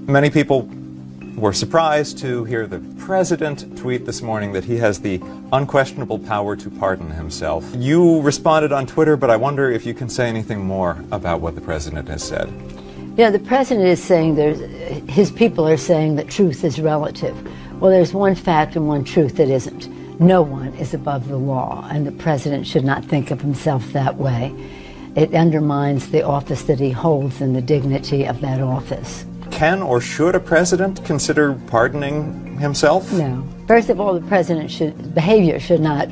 Many people were surprised to hear the president tweet this morning that he has the unquestionable power to pardon himself. You responded on Twitter, but I wonder if you can say anything more about what the president has said. Yeah, the president is saying his people are saying that truth is relative. Well, there's one fact and one truth that isn't. No one is above the law, and the president should not think of himself that way. It undermines the office that he holds and the dignity of that office. Can or should a president consider pardoning himself? No. First of all, the president's behavior should not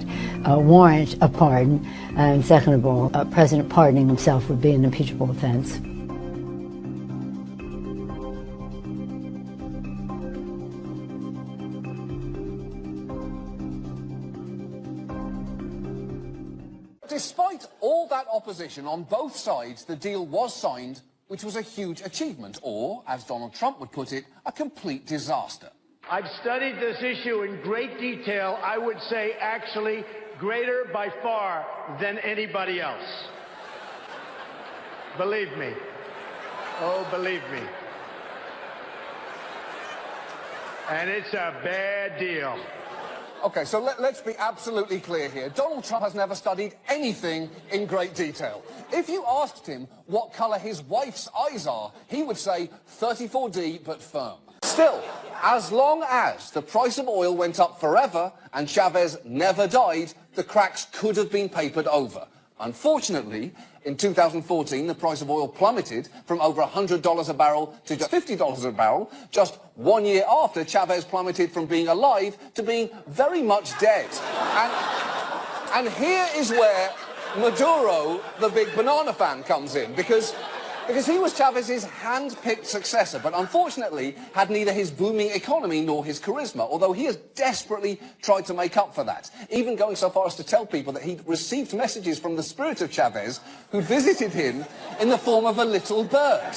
warrant a pardon. And second of all, a president pardoning himself would be an impeachable offense. Despite all that opposition on both sides, the deal was signed, which was a huge achievement, or, as Donald Trump would put it, a complete disaster. I've studied this issue in great detail. I would say actually greater by far than anybody else. Believe me. Oh, believe me. And it's a bad deal. Okay, so let's be absolutely clear here. Donald Trump has never studied anything in great detail. If you asked him what colour his wife's eyes are, he would say 34D, but firm. Still, as long as the price of oil went up forever and Chavez never died, the cracks could have been papered over. Unfortunately, in 2014, the price of oil plummeted from over $100 a barrel to just $50 a barrel, just 1 year after Chavez plummeted from being alive to being very much dead. And here is where Maduro, the big banana fan, comes in, because he was Chavez's hand-picked successor, but unfortunately had neither his booming economy nor his charisma, although he has desperately tried to make up for that, even going so far as to tell people that he'd received messages from the spirit of Chavez, who visited him in the form of a little bird.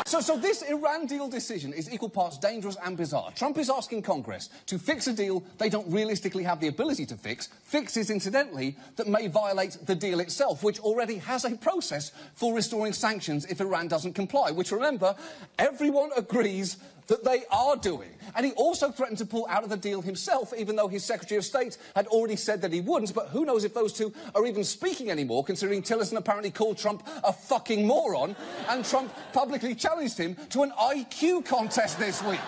So this Iran deal decision is equal parts dangerous and bizarre. Trump is asking Congress to fix a deal they don't realistically have the ability to fix, fixes, incidentally, that may violate the deal itself, which already has a process for restoring sanctions if Iran doesn't comply, which, remember, everyone agrees that they are doing. And he also threatened to pull out of the deal himself, even though his Secretary of State had already said that he wouldn't. But who knows if those two are even speaking anymore, considering Tillerson apparently called Trump a fucking moron, and Trump publicly challenged him to an IQ contest this week.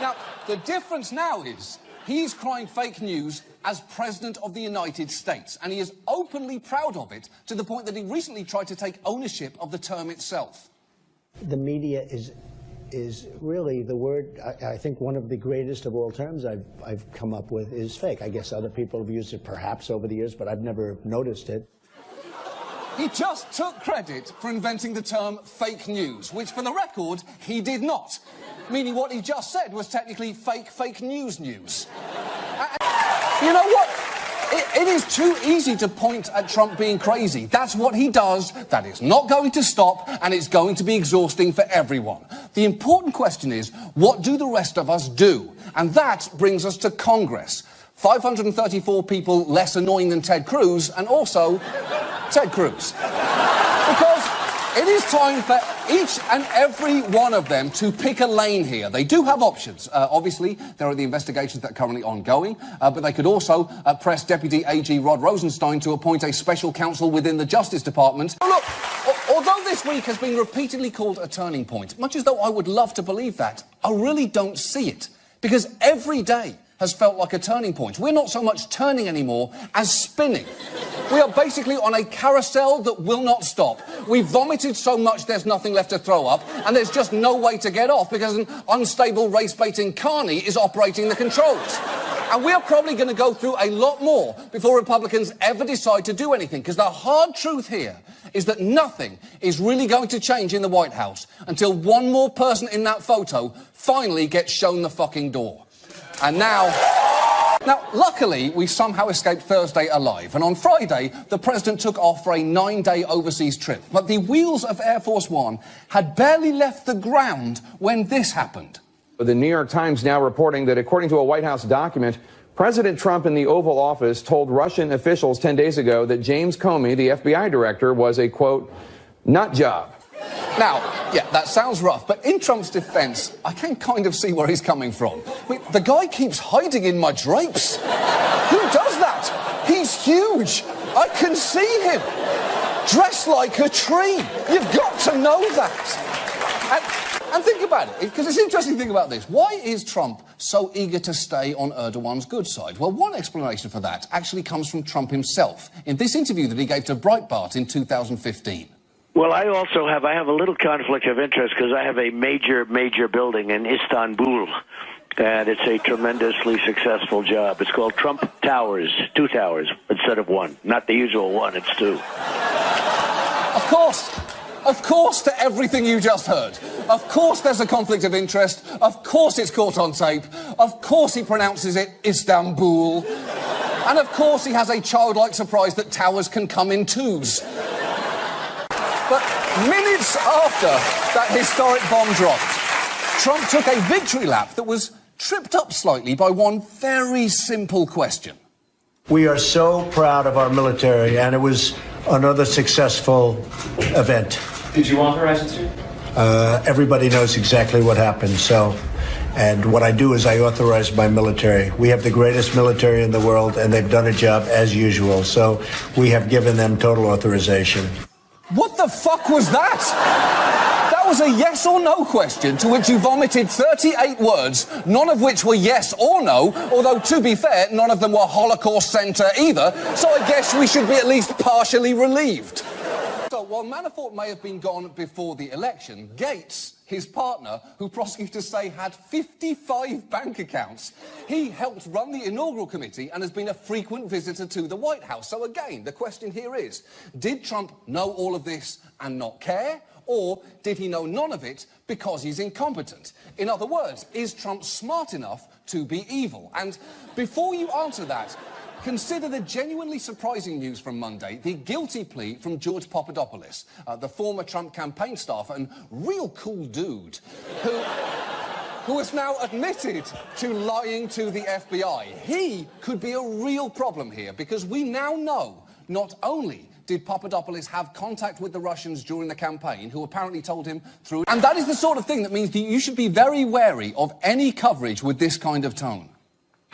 Now, the difference now is he's crying fake news as President of the United States, and he is openly proud of it, to the point that he recently tried to take ownership of the term itself. The media is really the word, I think one of the greatest of all terms I've come up with is fake. I guess other people have used it perhaps over the years, but I've never noticed it. He just took credit for inventing the term fake news, which, for the record, he did not. Meaning what he just said was technically fake news. You know what? It is too easy to point at Trump being crazy. That's what he does. That is not going to stop, and it's going to be exhausting for everyone. The important question is, what do the rest of us do? And that brings us to Congress. 534 people less annoying than Ted Cruz, and also Ted Cruz. Because it is time for each and every one of them to pick a lane here. They do have options. Obviously, there are the investigations that are currently ongoing, but they could also press Deputy AG Rod Rosenstein to appoint a special counsel within the Justice Department. Oh, look, although this week has been repeatedly called a turning point, much as though I would love to believe that, I really don't see it. Because every day has felt like a turning point. We're not so much turning anymore as spinning. We are basically on a carousel that will not stop. We've vomited so much there's nothing left to throw up, and there's just no way to get off because an unstable race-baiting carny is operating the controls. And we're probably going to go through a lot more before Republicans ever decide to do anything, because the hard truth here is that nothing is really going to change in the White House until one more person in that photo finally gets shown the fucking door. And now, luckily, we somehow escaped Thursday alive, and on Friday, the president took off for a 9-day overseas trip. But the wheels of Air Force One had barely left the ground when this happened. The New York Times now reporting that, according to a White House document, President Trump in the Oval Office told Russian officials 10 days ago that James Comey, the FBI director, was a, quote, nut job. Now, yeah, that sounds rough, but in Trump's defense, I can kind of see where he's coming from. I mean, the guy keeps hiding in my drapes. Who does that? He's huge. I can see him. Dressed like a tree. You've got to know that. And think about it, because it's interesting to think about this. Why is Trump so eager to stay on Erdogan's good side? Well, one explanation for that actually comes from Trump himself in this interview that he gave to Breitbart in 2015. Well, I have a little conflict of interest because I have a major building in Istanbul, and it's a tremendously successful job. It's called Trump Towers, 2 towers instead of 1. Not the usual 1, it's 2. Of course to everything you just heard. Of course there's a conflict of interest. Of course it's caught on tape. Of course he pronounces it Istanbul. And of course he has a childlike surprise that towers can come in 2s. But minutes after that historic bomb dropped, Trump took a victory lap that was tripped up slightly by one very simple question. We are so proud of our military, and it was another successful event. Did you authorize it, sir? Everybody knows exactly what happened, and what I do is I authorize my military. We have the greatest military in the world, and they've done a job as usual, so we have given them total authorization. What the fuck was that? That was a yes or no question to which you vomited 38 words, none of which were yes or no, although, to be fair, none of them were Holocaust Center either, so I guess we should be at least partially relieved. So, while Manafort may have been gone before the election, Gates, his partner, who prosecutors say had 55 bank accounts, he helped run the inaugural committee and has been a frequent visitor to the White House. So again, the question here is, did Trump know all of this and not care? Or did he know none of it because he's incompetent? In other words, is Trump smart enough to be evil? And before you answer that, consider the genuinely surprising news from Monday, the guilty plea from George Papadopoulos, the former Trump campaign staffer and real cool dude, who has now admitted to lying to the FBI. He could be a real problem here, because we now know not only did Papadopoulos have contact with the Russians during the campaign, who apparently told him through... And that is the sort of thing that means that you should be very wary of any coverage with this kind of tone.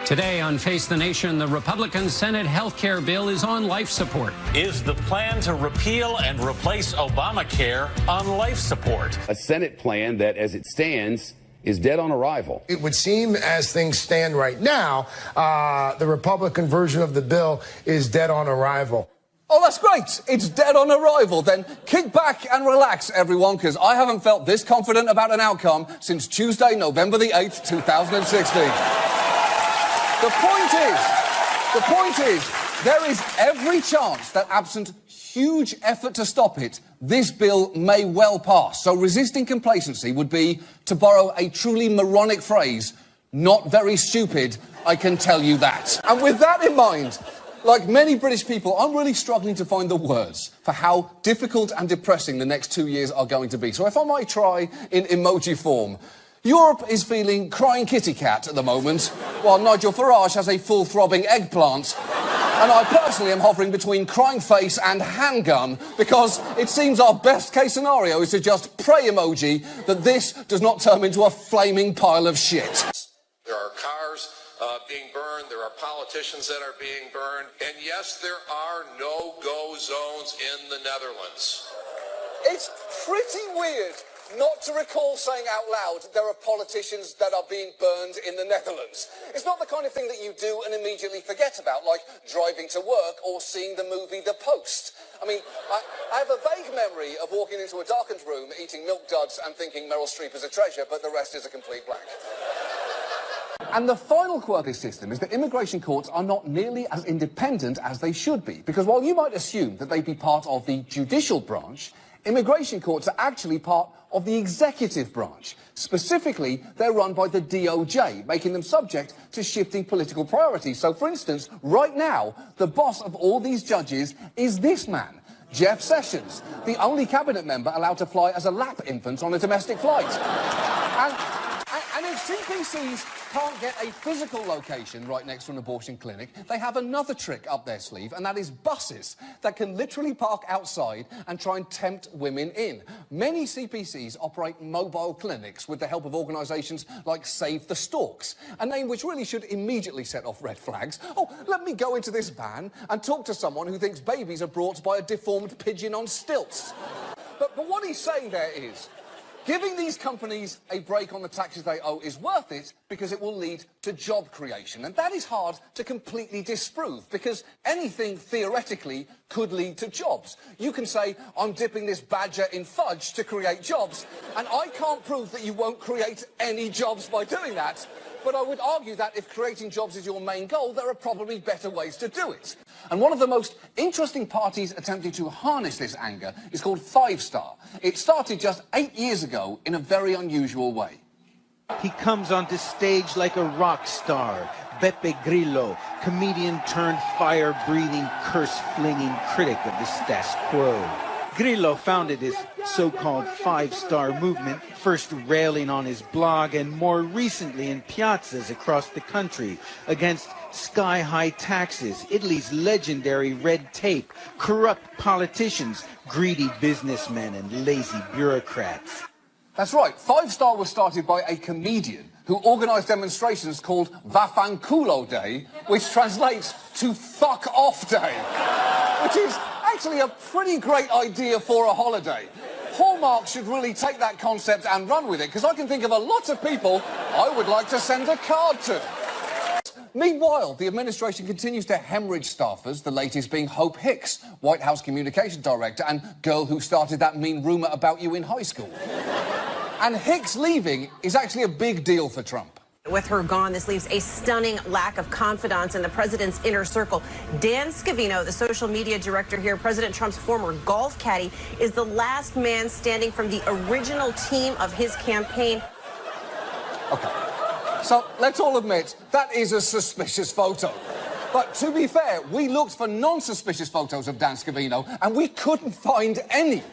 Today on Face the Nation, the Republican Senate health care bill is on life support. Is the plan to repeal and replace Obamacare on life support? A Senate plan that, as it stands, is dead on arrival. It would seem, as things stand right now, the Republican version of the bill is dead on arrival. Oh, that's great. It's dead on arrival. Then kick back and relax, everyone, because I haven't felt this confident about an outcome since Tuesday, November the 8th, 2016. The point is, there is every chance that absent huge effort to stop it, this bill may well pass. So resisting complacency would be, to borrow a truly moronic phrase, not very stupid, I can tell you that. And with that in mind, like many British people, I'm really struggling to find the words for how difficult and depressing the next 2 years are going to be. So if I might try in emoji form. Europe is feeling crying kitty cat at the moment, while Nigel Farage has a full throbbing eggplant. And I personally am hovering between crying face and handgun, because it seems our best case scenario is to just pray emoji that this does not turn into a flaming pile of shit. There are cars being burned, there are politicians that are being burned, and yes, there are no-go zones in the Netherlands. It's pretty weird not to recall saying out loud there are politicians that are being burned in the Netherlands. It's not the kind of thing that you do and immediately forget about, like driving to work or seeing the movie The Post. I mean, I have a vague memory of walking into a darkened room, eating milk duds and thinking Meryl Streep is a treasure, but the rest is a complete blank. And the final quirk of this system is that immigration courts are not nearly as independent as they should be, because while you might assume that they'd be part of the judicial branch, Immigration courts are actually part of the executive branch. Specifically, they're run by the DOJ, making them subject to shifting political priorities. So, for instance, right now, the boss of all these judges is this man, Jeff Sessions, the only cabinet member allowed to fly as a lap infant on a domestic flight. And if CPCs can't get a physical location right next to an abortion clinic, they have another trick up their sleeve, and that is buses that can literally park outside and try and tempt women in. Many CPCs operate mobile clinics with the help of organisations like Save the Storks, a name which really should immediately set off red flags. Oh, let me go into this van and talk to someone who thinks babies are brought by a deformed pigeon on stilts. But what he's saying there is, giving these companies a break on the taxes they owe is worth it because it will lead to job creation. And that is hard to completely disprove because anything theoretically could lead to jobs. You can say, I'm dipping this badger in fudge to create jobs, and I can't prove that you won't create any jobs by doing that. But I would argue that if creating jobs is your main goal, there are probably better ways to do it. And one of the most interesting parties attempting to harness this anger is called 5 Star. It started just 8 years ago in a very unusual way. He comes onto stage like a rock star. Beppe Grillo, comedian turned fire-breathing, curse-flinging critic of the status quo. Grillo founded his so-called 5-star movement, first railing on his blog and more recently in piazzas across the country against sky-high taxes, Italy's legendary red tape, corrupt politicians, greedy businessmen and lazy bureaucrats. That's right, 5 Star was started by a comedian who organised demonstrations called Vaffanculo Day, which translates to fuck off day, which is actually a pretty great idea for a holiday. Hallmark should really take that concept and run with it, because I can think of a lot of people I would like to send a card to. Meanwhile, the administration continues to hemorrhage staffers, the latest being Hope Hicks, White House Communications Director and girl who started that mean rumour about you in high school. And Hicks leaving is actually a big deal for Trump. With her gone, this leaves a stunning lack of confidence in the president's inner circle. Dan Scavino, the social media director here, President Trump's former golf caddy, is the last man standing from the original team of his campaign. Okay, so let's all admit that is a suspicious photo. But to be fair, we looked for non-suspicious photos of Dan Scavino and we couldn't find any.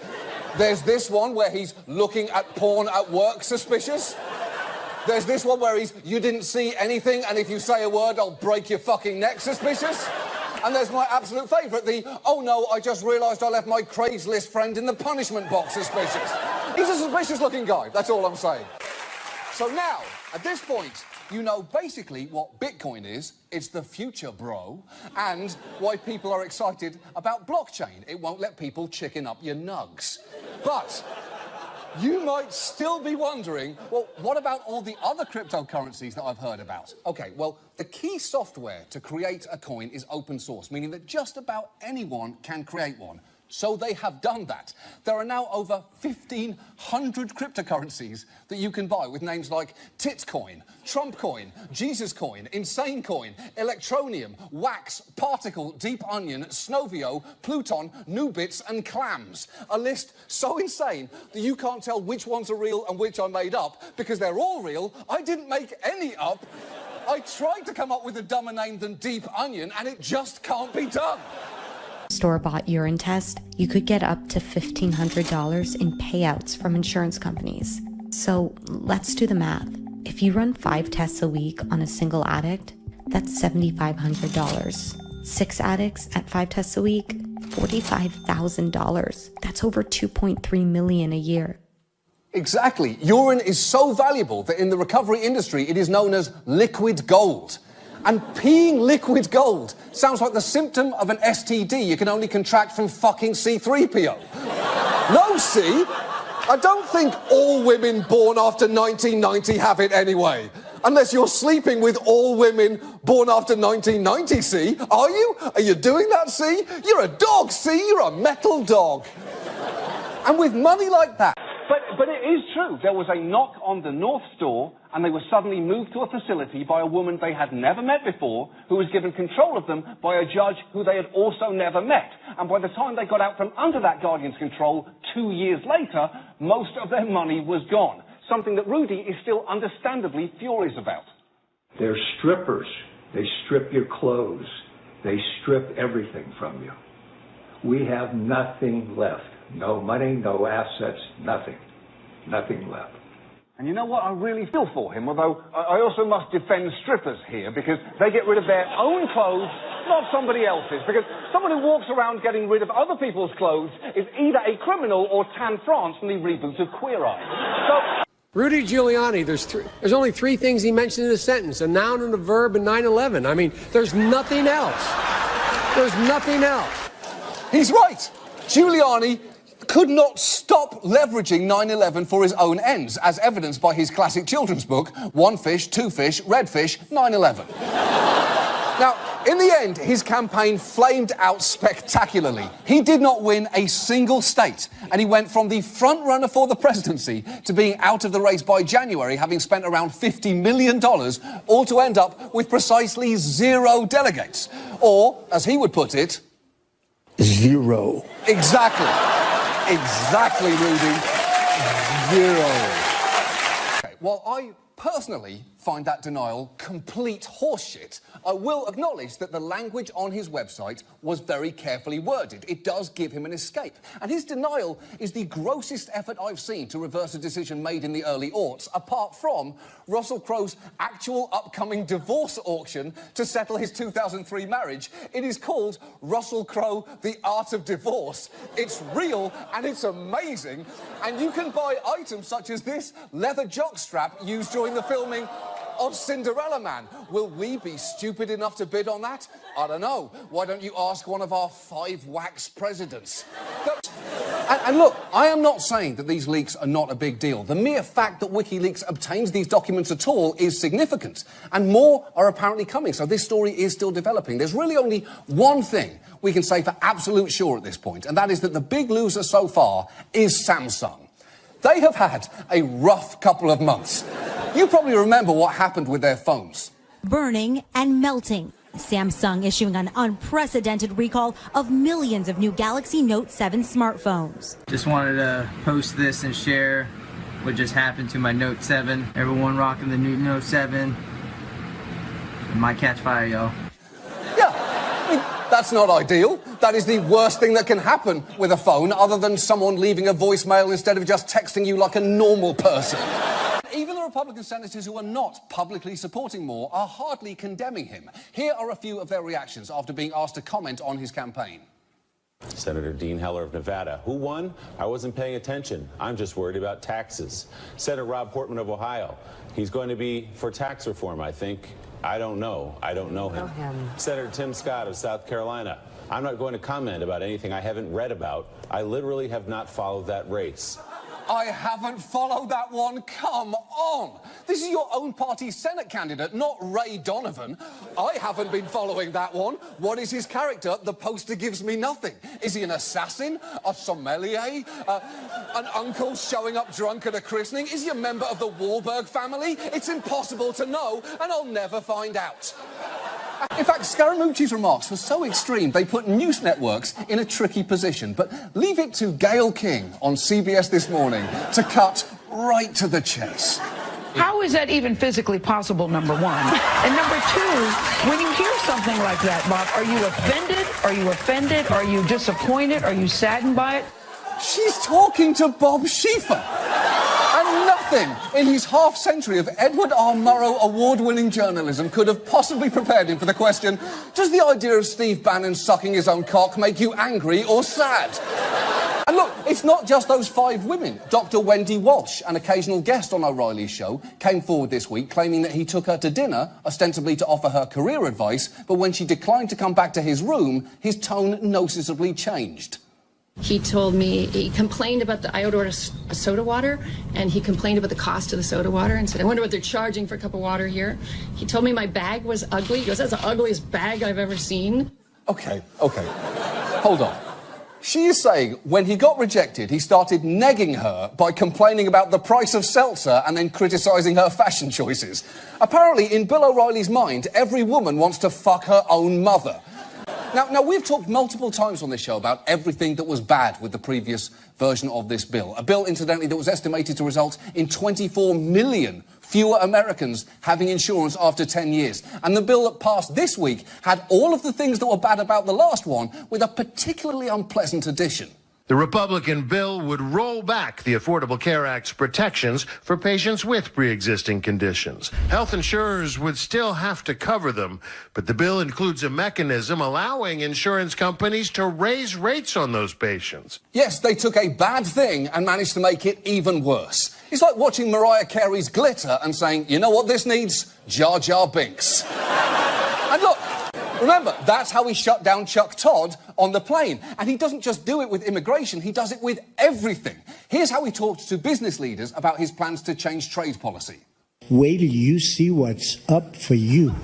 There's this one where he's looking at porn at work, suspicious. There's this one where he's, you didn't see anything, and if you say a word, I'll break your fucking neck, suspicious. And there's my absolute favourite, the, oh no, I just realised I left my Craigslist friend in the punishment box, suspicious. He's a suspicious-looking guy, that's all I'm saying. So now, at this point, you know basically what Bitcoin is, it's the future, bro, and why people are excited about blockchain. It won't let people chicken up your nugs. But you might still be wondering, well, what about all the other cryptocurrencies that I've heard about? Okay, well, the key software to create a coin is open source, meaning that just about anyone can create one. So they have done that. There are now over 1,500 cryptocurrencies that you can buy with names like Titcoin, Trump Coin, Jesus Coin, Insane Coin, Electronium, Wax, Particle, Deep Onion, Snovio, Pluton, Nubits and Clams. A list so insane that you can't tell which ones are real and which are made up because they're all real. I didn't make any up. I tried to come up with a dumber name than Deep Onion and it just can't be done. Store-bought urine test, you could get up to $1,500 in payouts from insurance companies. So let's do the math. If you run 5 tests a week on a single addict, that's $7,500. 6 addicts at 5 tests a week, $45,000. That's over $2.3 million a year. Exactly. Urine is so valuable that in the recovery industry it is known as liquid gold. And peeing liquid gold sounds like the symptom of an STD you can only contract from fucking C-3PO. No, see? I don't think all women born after 1990 have it anyway. Unless you're sleeping with all women born after 1990, see? Are you? Are you doing that, see? You're a dog, see? You're a metal dog. And with money like that, But it is true. There was a knock on the North's door, and they were suddenly moved to a facility by a woman they had never met before, who was given control of them by a judge who they had also never met. And by the time they got out from under that guardian's control 2 years later, most of their money was gone. Something that Rudy is still understandably furious about. They're strippers. They strip your clothes. They strip everything from you. We have nothing left. No money, no assets, nothing. Nothing left. And you know what? I really feel for him, although I also must defend strippers here, because they get rid of their own clothes, not somebody else's. Because someone who walks around getting rid of other people's clothes is either a criminal or Tan France from the reboot of Queer Eye. Rudy Giuliani, there's only three things he mentioned in a sentence, a noun and a verb and 9/11. I mean, there's nothing else. There's nothing else. He's right. Giuliani could not stop leveraging 9/11 for his own ends, as evidenced by his classic children's book, One Fish, Two Fish, Red Fish, 9/11. Now, in the end, his campaign flamed out spectacularly. He did not win a single state, and he went from the front runner for the presidency to being out of the race by January, having spent around $50 million, all to end up with precisely 0 delegates. Or, as he would put it, 0. Exactly. Exactly, Rudy. 0. Okay, while I personally find that denial complete horseshit, I will acknowledge that the language on his website was very carefully worded. It does give him an escape. And his denial is the grossest effort I've seen to reverse a decision made in the early aughts, apart from Russell Crowe's actual upcoming divorce auction to settle his 2003 marriage. It is called Russell Crowe, The Art of Divorce. It's real and it's amazing. And you can buy items such as this leather jockstrap used during the filming of Cinderella Man. Will we be stupid enough to bid on that? I don't know. Why don't you ask one of our 5 wax presidents? And look, I am not saying that these leaks are not a big deal. The mere fact that WikiLeaks obtains these documents at all is significant. And more are apparently coming, so this story is still developing. There's really only one thing we can say for absolute sure at this point, and that is that the big loser so far is Samsung. They have had a rough couple of months. You probably remember what happened with their phones. Burning and melting. Samsung issuing an unprecedented recall of millions of new Galaxy Note 7 smartphones. Just wanted to post this and share what just happened to my Note 7. Everyone rocking the new Note 7. It might catch fire, yo. Yeah, I mean, that's not ideal. That is the worst thing that can happen with a phone, other than someone leaving a voicemail instead of just texting you like a normal person. Even the Republican senators who are not publicly supporting Moore are hardly condemning him. Here are a few of their reactions after being asked to comment on his campaign. Senator Dean Heller of Nevada. Who won? I wasn't paying attention. I'm just worried about taxes. Senator Rob Portman of Ohio. He's going to be for tax reform, I think. I don't know. I don't know him. Senator Tim Scott of South Carolina. I'm not going to comment about anything I haven't read about. I literally have not followed that race. I haven't followed that one. Come on. This is your own party's Senate candidate, not Ray Donovan. I haven't been following that one. What is his character? The poster gives me nothing. Is he an assassin? A sommelier? An uncle showing up drunk at a christening? Is he a member of the Wahlberg family? It's impossible to know, and I'll never find out. In fact, Scaramucci's remarks were so extreme, they put news networks in a tricky position. But leave it to Gayle King on CBS This Morning to cut right to the chase. How is that even physically possible, number one? And number two, when you hear something like that, Bob, are you offended? Are you offended? Are you disappointed? Are you saddened by it? She's talking to Bob Schieffer. And nothing in his half-century of Edward R. Murrow award-winning journalism could have possibly prepared him for the question, does the idea of Steve Bannon sucking his own cock make you angry or sad? And look, it's not just those 5 women. Dr. Wendy Walsh, an occasional guest on O'Reilly's show, came forward this week claiming that he took her to dinner, ostensibly to offer her career advice, but when she declined to come back to his room, his tone noticeably changed. He told me, he complained about I ordered a soda water, and he complained about the cost of the soda water and said, I wonder what they're charging for a cup of water here. He told me my bag was ugly. He goes, that's the ugliest bag I've ever seen. Okay. Hold on. She is saying when he got rejected, he started negging her by complaining about the price of seltzer and then criticising her fashion choices. Apparently, in Bill O'Reilly's mind, every woman wants to fuck her own mother. Now, we've talked multiple times on this show about everything that was bad with the previous version of this bill. A bill, incidentally, that was estimated to result in 24 million fewer Americans having insurance after 10 years. And the bill that passed this week had all of the things that were bad about the last one, with a particularly unpleasant addition. The Republican bill would roll back the Affordable Care Act's protections for patients with pre-existing conditions. Health insurers would still have to cover them, but the bill includes a mechanism allowing insurance companies to raise rates on those patients. Yes, they took a bad thing and managed to make it even worse. It's like watching Mariah Carey's Glitter and saying, you know what this needs? Jar Jar Binks. And look, remember, that's how he shut down Chuck Todd on the plane. And he doesn't just do it with immigration, he does it with everything. Here's how he talked to business leaders about his plans to change trade policy. Wait till you see what's up for you.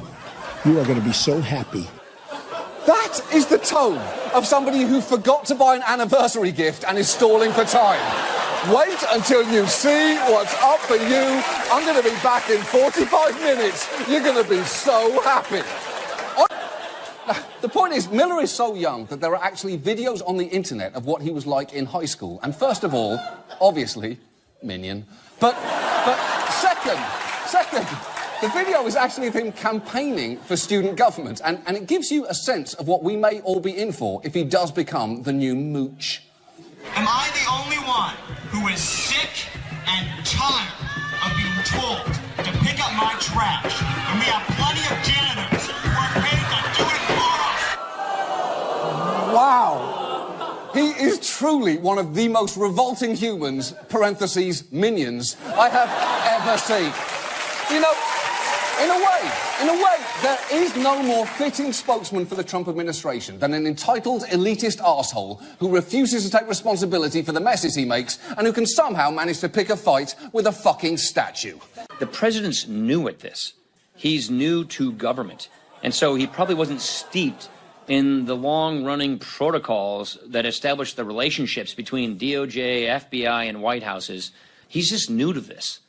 You are going to be so happy. That is the tone of somebody who forgot to buy an anniversary gift and is stalling for time. Wait until you see what's up for you. I'm going to be back in 45 minutes. You're going to be so happy. The point is, Miller is so young that there are actually videos on the internet of what he was like in high school. And first of all, obviously, Minion. But second, the video is actually of him campaigning for student government. And it gives you a sense of what we may all be in for if he does become the new Mooch. Am I the only one who is sick and tired of being told to pick up my trash when we have plenty of janitors who are paid to do it for us? Wow. He is truly one of the most revolting humans, parentheses, minions, I have ever seen. You know, in a way, there is no more fitting spokesman for the Trump administration than an entitled, elitist arsehole who refuses to take responsibility for the messes he makes and who can somehow manage to pick a fight with a fucking statue. The president's new at this. He's new to government. And so he probably wasn't steeped in the long-running protocols that establish the relationships between DOJ, FBI, and White Houses. He's just new to this.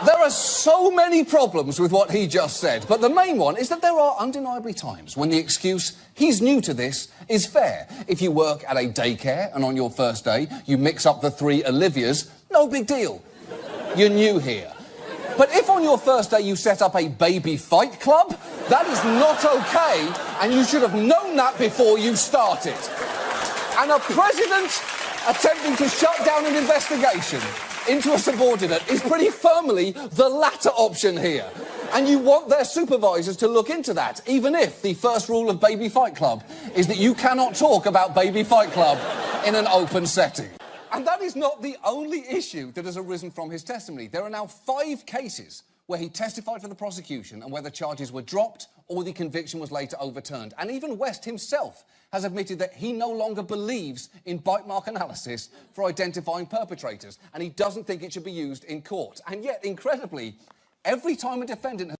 There are so many problems with what he just said, but the main one is that there are undeniably times when the excuse, he's new to this, is fair. If you work at a daycare and on your first day you mix up the 3 Olivias, no big deal. You're new here. But if on your first day you set up a baby fight club, that is not okay, and you should have known that before you started. And a president attempting to shut down an investigation into a subordinate is pretty firmly the latter option here. And you want their supervisors to look into that, even if the first rule of Baby Fight Club is that you cannot talk about Baby Fight Club in an open setting. And that is not the only issue that has arisen from his testimony. There are now 5 cases where he testified for the prosecution and where the charges were dropped or the conviction was later overturned. And even West himself has admitted that he no longer believes in bite mark analysis for identifying perpetrators, and he doesn't think it should be used in court. And yet, incredibly, every time a defendant has